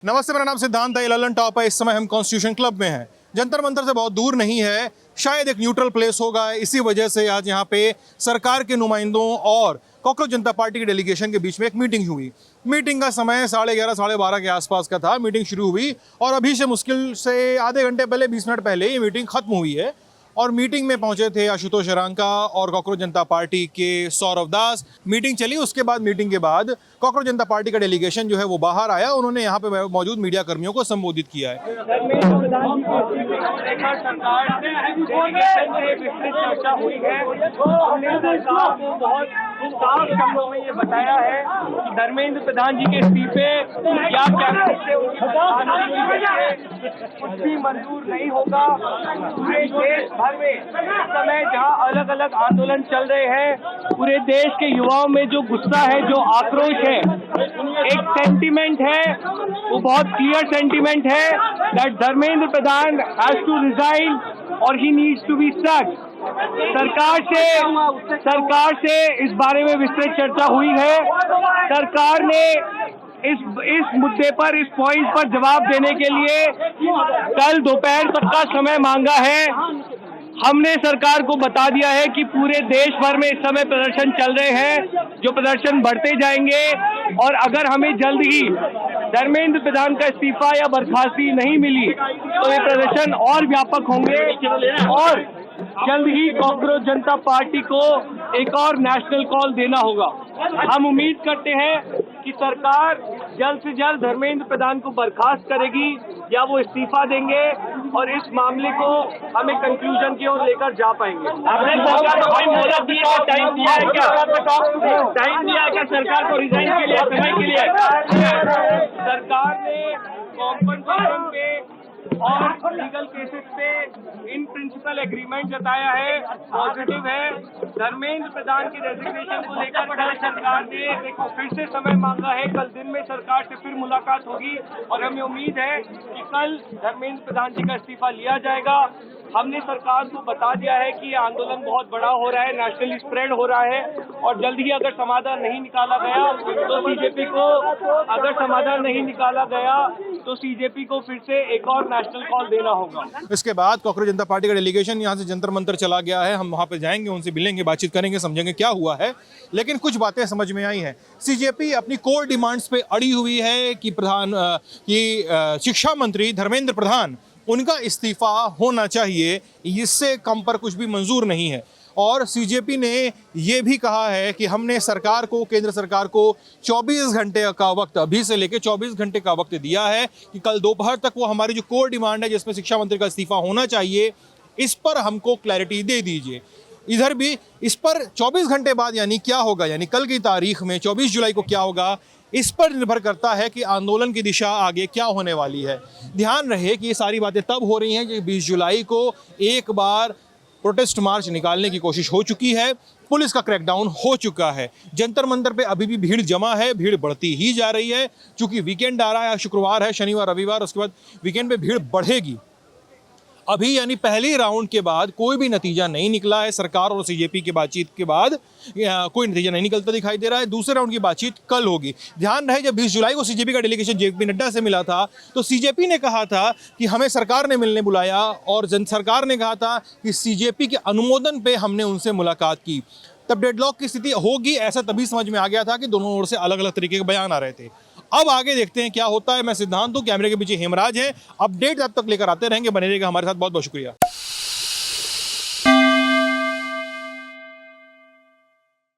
नमस्ते, मेरा नाम सिद्धांत है। ललन टॉप है। इस समय हम कॉन्स्टिट्यूशन क्लब में हैं। जंतर मंतर से बहुत दूर नहीं है, शायद एक न्यूट्रल प्लेस होगा। इसी वजह से आज यहाँ पे सरकार के नुमाइंदों और कॉकरोच जनता पार्टी के डेलीगेशन के बीच में एक मीटिंग हुई। मीटिंग का समय 11:30 साढ़े 12 के आसपास का था। मीटिंग शुरू हुई और अभी से मुश्किल से आधे घंटे पहले, 20 मिनट पहले ये मीटिंग खत्म हुई है। और मीटिंग में पहुंचे थे आशुतोष रांका और कॉकरोच जनता पार्टी के सौरव दास। मीटिंग चली, उसके बाद मीटिंग के बाद कॉकरोच जनता पार्टी का डेलीगेशन जो है वो बाहर आया। उन्होंने यहाँ पे मौजूद मीडिया कर्मियों को संबोधित किया है। चर्चा हुई है, हमने सरकार को बहुत साफ शब्दों में ये बताया है कि धर्मेंद्र प्रधान जी के इस्तीफे या कैबिनेट से उनकी कुछ भी मंजूर नहीं होगा। पूरे देश भर में इस समय जहाँ अलग अलग आंदोलन चल रहे हैं, पूरे देश के युवाओं में जो गुस्सा है, जो आक्रोश है, एक सेंटीमेंट है, वो बहुत क्लियर सेंटीमेंट है that Dharmendra Pradhan has to resign और he needs to be sacked. सरकार से इस बारे में विस्तृत चर्चा हुई है। सरकार ने इस मुद्दे पर, इस पॉइंट पर जवाब देने के लिए कल दोपहर तक का समय मांगा है। हमने सरकार को बता दिया है कि पूरे देश भर में इस समय प्रदर्शन चल रहे हैं, जो प्रदर्शन बढ़ते जाएंगे और अगर हमें जल्द ही धर्मेंद्र प्रधान का इस्तीफा या बर्खास्ती नहीं मिली तो ये प्रदर्शन और व्यापक होंगे और जल्द ही कॉकरोच जनता पार्टी को एक और नेशनल कॉल देना होगा। हम उम्मीद करते हैं कि सरकार जल्द से जल्द धर्मेंद्र प्रधान को बर्खास्त करेगी या वो इस्तीफा देंगे और इस मामले को हमें कंक्लूजन की ओर लेकर जा पाएंगे। आपने सरकार को कोई मोहलत दिया, टाइम दिया है क्या? टाइम दिया है क्या सरकार को रिजाइन के लिए, समय के लिए? सरकार ने कॉम्पनसेशन पे और लीगल केसेस पे इन प्रिंसिपल एग्रीमेंट जताया है, पॉजिटिव है। धर्मेंद्र प्रधान की रेजिग्नेशन को लेकर कल सरकार ने फिर से समय मांगा है। कल दिन में सरकार से फिर मुलाकात होगी और हमें उम्मीद है कि कल धर्मेंद्र प्रधान जी का इस्तीफा लिया जाएगा। हमने सरकार को बता दिया है कि ये आंदोलन बहुत बड़ा हो रहा है, नेशनली स्प्रेड हो रहा है और जल्द ही अगर समाधान नहीं निकाला गया तो सीजेपी को, सीजेपी को फिर से एक और नेशनल कॉल देना होगा। इसके बाद कॉकरोच जनता पार्टी का डेलीगेशन यहाँ से जंतर मंतर चला गया है। हम वहाँ पे जाएंगे, उनसे मिलेंगे, बातचीत करेंगे, समझेंगे क्या हुआ है। लेकिन कुछ बातें समझ में आई हैं। सीजेपी अपनी कोर डिमांड्स पे अड़ी हुई है कि शिक्षा मंत्री धर्मेंद्र प्रधान, उनका इस्तीफा होना चाहिए। इससे कम पर कुछ भी मंजूर नहीं है। और सीजेपी ने ये भी कहा है कि हमने सरकार को, केंद्र सरकार को 24 घंटे का वक्त, अभी से लेकर 24 घंटे का वक्त दिया है कि कल दोपहर तक वो हमारी जो कोर डिमांड है, जिसमें शिक्षा मंत्री का इस्तीफा होना चाहिए, इस पर हमको क्लैरिटी दे दीजिए। इधर भी इस पर 24 घंटे बाद यानी क्या होगा, यानी कल की तारीख में 24 जुलाई को क्या होगा, इस पर निर्भर करता है कि आंदोलन की दिशा आगे क्या होने वाली है। ध्यान रहे कि ये सारी बातें तब हो रही हैं कि 20 जुलाई को एक बार प्रोटेस्ट मार्च निकालने की कोशिश हो चुकी है, पुलिस का क्रैकडाउन हो चुका है। जंतर मंतर पे अभी भी भीड़ जमा है, भीड़ बढ़ती ही जा रही है। चूंकि वीकेंड आ रहा है, शुक्रवार है, शनिवार रविवार, उसके बाद वीकेंड पे भीड़ बढ़ेगी। अभी यानी पहले राउंड के बाद कोई भी नतीजा नहीं निकला है। सरकार और सीजेपी की बातचीत के बाद कोई नतीजा नहीं निकलता दिखाई दे रहा है। दूसरे राउंड की बातचीत कल होगी। ध्यान रहे, जब 20 जुलाई को सीजेपी का डेलीगेशन जेपी नड्डा से मिला था तो सीजेपी ने कहा था कि हमें सरकार ने मिलने बुलाया और सरकार ने कहा था कि सीजेपी के अनुमोदन पे हमने उनसे मुलाकात की। तब डेडलॉक की स्थिति होगी ऐसा तभी समझ में आ गया था कि दोनों ओर से अलग अलग तरीके के बयान आ रहे थे। अब आगे देखते हैं क्या होता है। मैं सिद्धांत हूं, कैमरे के पीछे हेमराज है। अपडेट अब तक लेकर आते रहेंगे, बने रहेगा हमारे साथ। बहुत बहुत शुक्रिया।